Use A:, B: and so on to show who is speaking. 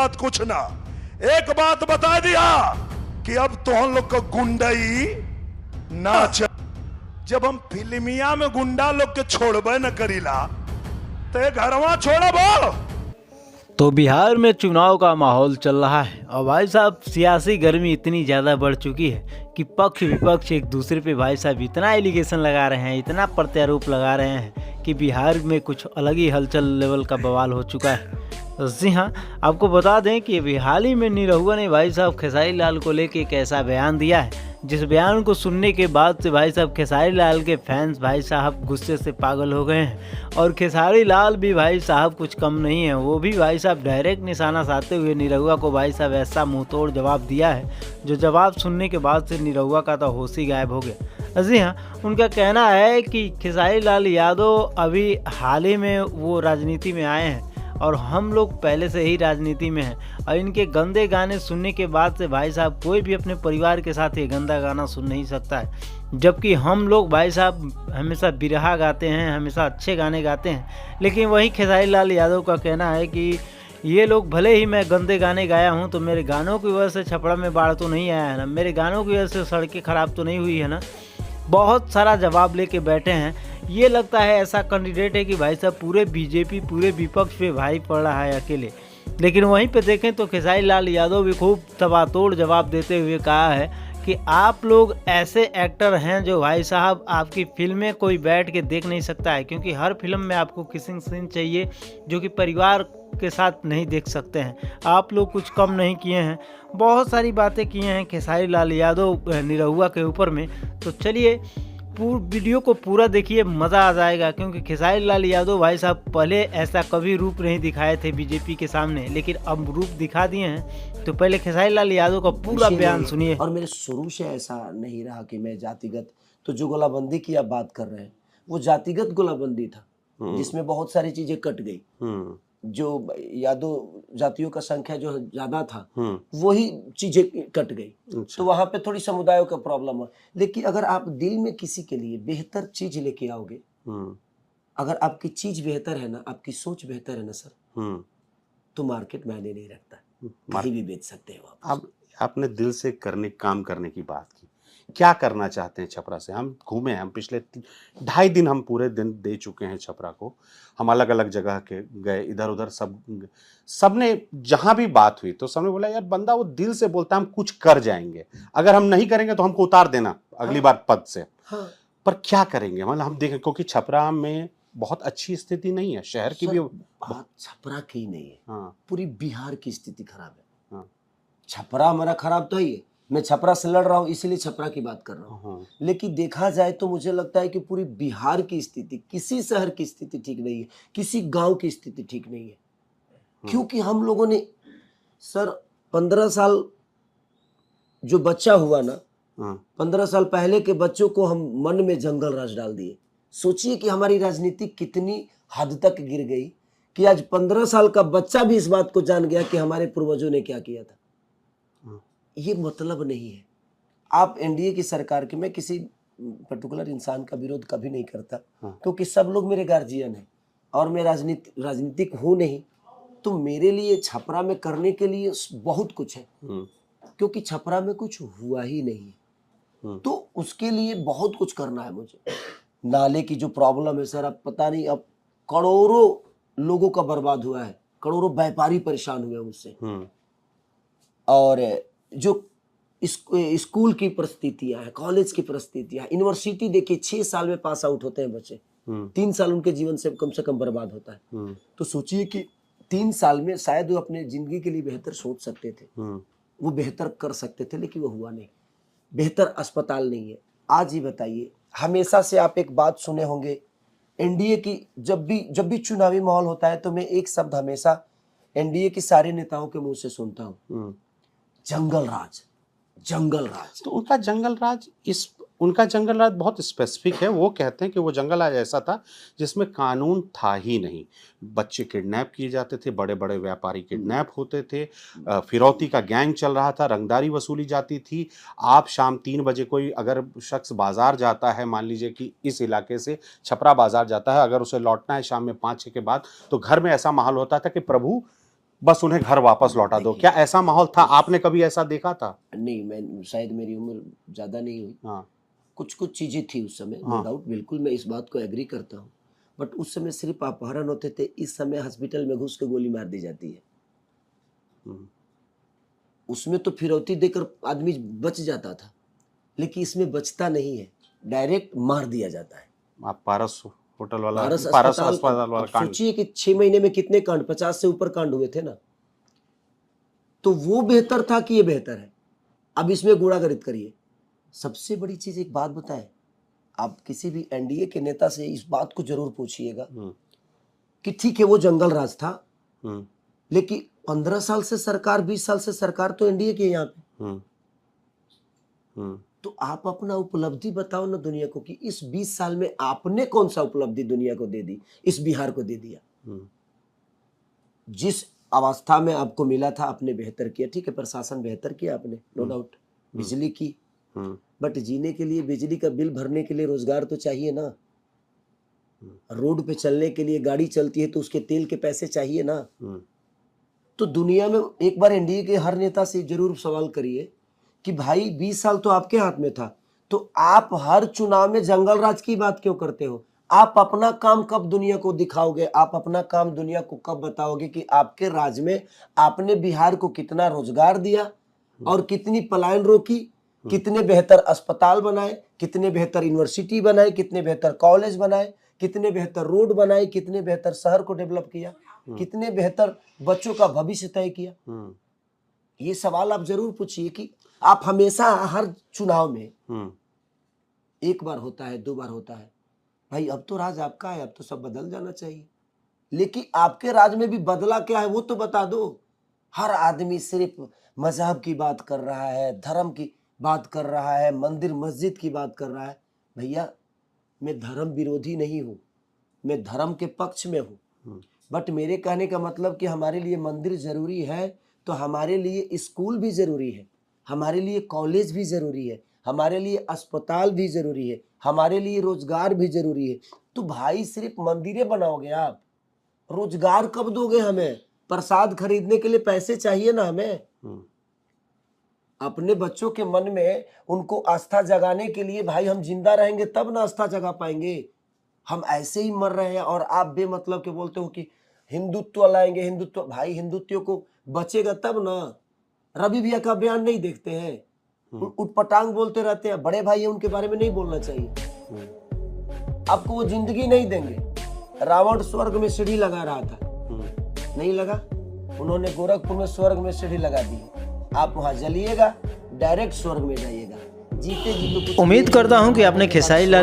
A: बात कुछ ना, एक बात बता दिया कि अब तो हम लोग का गुंडई ना चल। जब हम फिल्मिया में गुंडा लोग के छोड़बे न करीला तो घरवा छोड़बो।
B: तो बिहार में चुनाव का माहौल चल रहा है और भाई साहब सियासी गर्मी इतनी ज़्यादा बढ़ चुकी है कि पक्ष विपक्ष एक दूसरे पे भाई साहब इतना एलिगेशन लगा रहे हैं, इतना प्रत्यारोप लगा रहे हैं कि बिहार में कुछ अलग ही हलचल लेवल का बवाल हो चुका है। तो जी हाँ, आपको बता दें कि अभी हाल ही में निरहुआ ने भाई साहब खेसारी लाल को लेके एक ऐसा बयान दिया है जिस बयान को सुनने के बाद से भाई साहब खेसारी लाल के फैंस भाई साहब गुस्से से पागल हो गए हैं। और खेसारी लाल भी भाई साहब कुछ कम नहीं है, वो भी भाई साहब डायरेक्ट निशाना साधते हुए निरहुआ को भाई साहब ऐसा मुंह तोड़ जवाब दिया है जो जवाब सुनने के बाद से निरहुआ का तो होश ही गायब हो गया। जी हाँ, उनका कहना है कि खेसारी लाल यादव अभी हाल ही में वो राजनीति में आए हैं और हम लोग पहले से ही राजनीति में हैं और इनके गंदे गाने सुनने के बाद से भाई साहब कोई भी अपने परिवार के साथ ये गंदा गाना सुन नहीं सकता है, जबकि हम लोग भाई साहब हमेशा बिरहा गाते हैं, हमेशा अच्छे गाने गाते हैं। लेकिन वही खेसारी लाल यादव का कहना है कि ये लोग भले ही मैं गंदे गाने गाया हूँ तो मेरे गानों की वजह से छपरा में बाढ़ तो नहीं आया है ना, मेरे गानों की वजह से सड़कें ख़राब तो नहीं हुई है ना। बहुत सारा जवाब लेके बैठे हैं। ये लगता है ऐसा कैंडिडेट है कि भाई साहब पूरे बीजेपी पूरे विपक्ष पे भारी पड़ रहा है अकेले। लेकिन वहीं पे देखें तो खेसारी लाल यादव भी खूब तबातोड़ जवाब देते हुए कहा है कि आप लोग ऐसे एक्टर हैं जो भाई साहब आपकी फिल्में कोई बैठ के देख नहीं सकता है, क्योंकि हर फिल्म में आपको किसिंग सीन चाहिए जो कि परिवार के साथ नहीं देख सकते हैं। आप लोग कुछ कम नहीं किए हैं। बहुत सारी बातें किए हैं खेसारी लाल यादव निरहुआ के ऊपर में। तो चलिए वीडियो को पूरा देखिए, मज़ा आ जाएगा, क्योंकि खेसारी लाल यादव भाई साहब पहले ऐसा कभी रूप नहीं दिखाए थे बीजेपी के सामने, लेकिन अब रूप दिखा दिए हैं। तो पहले खेसारी लाल यादव का पूरा बयान सुनिए।
C: और मेरे शुरू से ऐसा नहीं रहा कि मैं जातिगत, तो जो गोलाबंदी की आप बात कर रहे हैं वो जातिगत गोलाबंदी था जिसमें बहुत सारी चीजें कट गई। जो यादव जातियों का संख्या जो ज्यादा था वही चीजें कट गई। तो वहां पे थोड़ी समुदायों का प्रॉब्लम है। लेकिन अगर आप दिल में किसी के लिए बेहतर चीज लेके आओगे, अगर आपकी चीज बेहतर है ना, आपकी सोच बेहतर है ना सर, तो मार्केट मायने नहीं रखता, कहीं भी बेच सकते हो आप।
D: अब आपने दिल से काम करने की बात की, क्या करना चाहते हैं छपरा से? हम घूमे, हम पिछले 2.5 दिन हम पूरे दिन दे चुके हैं छपरा को। हम अलग अलग जगह के गए, इधर उधर सबने जहां भी बात हुई तो सबने बोला यार बंदा वो दिल से बोलता है हम कुछ कर जाएंगे, अगर हम नहीं करेंगे तो हमको उतार देना अगली बार पद से। पर क्या करेंगे, मतलब हम देखें, क्योंकि छपरा में बहुत अच्छी स्थिति नहीं है, शहर की भी
C: बात छपरा की नहीं है।
D: हाँ,
C: पूरी बिहार की स्थिति खराब है।
D: हाँ,
C: छपरा हमारा खराब तो ही है, मैं छपरा से लड़ रहा हूँ इसीलिए छपरा की बात कर रहा हूँ। लेकिन देखा जाए तो मुझे लगता है कि पूरी बिहार की स्थिति, किसी शहर की स्थिति ठीक नहीं है, किसी गांव की स्थिति ठीक नहीं है। क्योंकि हम लोगों ने सर 15 साल जो बच्चा हुआ ना, 15 साल पहले के बच्चों को हम मन में जंगल राज डाल दिए। सोचिए कि हमारी राजनीति कितनी हद तक गिर गई कि आज 15 साल का बच्चा भी इस बात को जान गया कि हमारे पूर्वजों ने क्या किया था। ये मतलब नहीं है। आप एनडीए की सरकार के, मैं किसी पर्टिकुलर इंसान का विरोध कभी नहीं करता, क्योंकि सब लोग मेरे गार्जियन हैं और मैं राजनीतिक हूं नहीं, तो मेरे लिए छपरा में करने के लिए बहुत कुछ है, क्योंकि छपरा में कुछ हुआ ही नहीं है। तो उसके लिए बहुत कुछ करना है मुझे। नाले की जो प्रॉब्लम है सर, अब पता नहीं, अब करोड़ों लोगों का बर्बाद हुआ है, करोड़ों व्यापारी परेशान हुए उससे। और जो स्कूल की परिस्थितियां हैं, कॉलेज की परिस्थितियां, यूनिवर्सिटी देखिए 6 साल में पास आउट होते हैं बच्चे, 3 साल उनके जीवन से कम बर्बाद होता है। तो सोचिए कि 3 साल में शायद वो अपने जिंदगी के लिए बेहतर सोच सकते थे, वो बेहतर कर सकते थे, लेकिन वो हुआ नहीं। बेहतर अस्पताल नहीं है। आज ही बताइए, हमेशा से आप एक बात सुने होंगे एनडीए की, जब भी चुनावी माहौल होता है तो मैं एक शब्द हमेशा एनडीए के सारे नेताओं के मुंह से सुनता हूँ, जंगल राज, जंगल राज।
D: तो उनका जंगल राज बहुत स्पेसिफिक है। वो कहते हैं कि वो जंगल राज ऐसा था जिसमें कानून था ही नहीं, बच्चे किडनैप किए जाते थे, बड़े बड़े व्यापारी किडनैप होते थे, फिरौती का गैंग चल रहा था, रंगदारी वसूली जाती थी। आप शाम 3 बजे कोई अगर शख्स बाजार जाता है, मान लीजिए कि इस इलाके से छपरा बाजार जाता है, अगर उसे लौटना है शाम में 5-6 के बाद, तो घर में ऐसा माहौल होता था कि प्रभु बस उन्हें घर वापस लौटा दो, क्या ऐसा माहौल था? आपने कभी ऐसा देखा था?
C: नहीं, मैं शायद मेरी उम्र ज्यादा नहीं हुई,
D: हाँ,
C: कुछ कुछ चीजें थी उस समय, नो
D: हाँ।
C: डाउट, बिल्कुल मैं इस बात को एग्री करता हूँ। बट उस समय सिर्फ अपहरण होते थे, इस समय हॉस्पिटल में घुस के गोली मार दी जाती है।
D: हम्म,
C: उसमें तो फिरौती देकर आदमी बच जाता था, लेकिन इसमें बचता नहीं है, डायरेक्ट मार दिया जाता है।
D: आप पारस होटल वाला,
C: पारस
D: पारस
C: अस्पताल,
D: अस्पताल वाला
C: अब
D: कांड।
C: सोचिए कि 6 महीने में कितने कांड, 50 से ऊपर कांड हुए थे ना। तो वो बेहतर था कि ये बेहतर है? अब इसमें गुणागरित करिए। सबसे बड़ी चीज एक बात बताएं, आप किसी भी एनडीए के नेता से इस बात को जरूर पूछिएगा कि ठीक है वो जंगल राज था,
D: हम्म,
C: लेकिन 15 साल से सरकार, 20 साल से सरकार तो एनडीए की है यहाँ पे।
D: हम्म, हम्म,
C: तो आप अपना उपलब्धि बताओ ना दुनिया को कि इस 20 साल में आपने कौन सा उपलब्धि दुनिया को दे दी, इस बिहार को दे दिया।
D: हम्म,
C: जिस अवस्था में आपको मिला था आपने बेहतर किया, ठीक है प्रशासन बेहतर किया आपने, नो डाउट, बिजली की,
D: हम्म,
C: बट जीने के लिए, बिजली का बिल भरने के लिए रोजगार तो चाहिए ना। रोड पे चलने के लिए, गाड़ी चलती है तो उसके तेल के पैसे चाहिए ना।
D: हम्म,
C: तो दुनिया में एक बार एनडीए के हर नेता से जरूर सवाल करिए कि भाई 20 साल तो आपके हाथ में था, तो आप हर चुनाव में जंगल राज की बात क्यों करते हो? आप अपना काम कब दुनिया को दिखाओगे? आप अपना काम दुनिया को कब बताओगे कि आपके राज में आपने बिहार को कितना रोजगार दिया और कितनी पलायन रोकी, कितने बेहतर अस्पताल बनाए, कितने बेहतर यूनिवर्सिटी बनाए, कितने बेहतर कॉलेज बनाए, कितने बेहतर रोड बनाए, कितने बेहतर शहर को डेवलप किया, कितने बेहतर बच्चों का भविष्य तय किया। ये सवाल आप जरूर पूछिए कि आप हमेशा हर चुनाव में एक बार होता है, 2 बार होता है, भाई अब तो राज आपका है, अब तो सब बदल जाना चाहिए, लेकिन आपके राज में भी बदला क्या है वो तो बता दो। हर आदमी सिर्फ मजहब की बात कर रहा है, धर्म की बात कर रहा है, मंदिर मस्जिद की बात कर रहा है। भैया मैं धर्म विरोधी नहीं हूँ, मैं धर्म के पक्ष में हूँ, बट मेरे कहने का मतलब कि हमारे लिए मंदिर जरूरी है तो हमारे लिए स्कूल भी जरूरी है, हमारे लिए कॉलेज भी जरूरी है, हमारे लिए अस्पताल भी जरूरी है, हमारे लिए रोजगार भी जरूरी है। तो भाई सिर्फ मंदिरें बनाओगे आप, रोजगार कब दोगे हमें? प्रसाद खरीदने के लिए पैसे चाहिए ना हमें। अपने बच्चों के मन में उनको आस्था जगाने के लिए भाई हम जिंदा रहेंगे तब ना आस्था जगा पाएंगे। हम ऐसे ही मर रहे हैं और आप बेमतलब के बोलते हो कि हिंदुत्व लाएंगे, हिंदुत्व। भाई हिंदुत्व को बचेगा तब ना। रवि भैया का बयान नहीं देखते हैं, उटपटांग बोलते रहते हैं, बड़े भाई है उनके बारे में नहीं बोलना चाहिए। आपको वो जिंदगी नहीं देंगे। रावण स्वर्ग में सीढ़ी लगा रहा था, नहीं लगा, उन्होंने गोरखपुर में स्वर्ग में सीढ़ी लगा दी। आप वहां जलिएगा, डायरेक्ट स्वर्ग में जाइएगा, जीते जी।
B: उम्मीद करता हूं कि आपने खेसारी लाल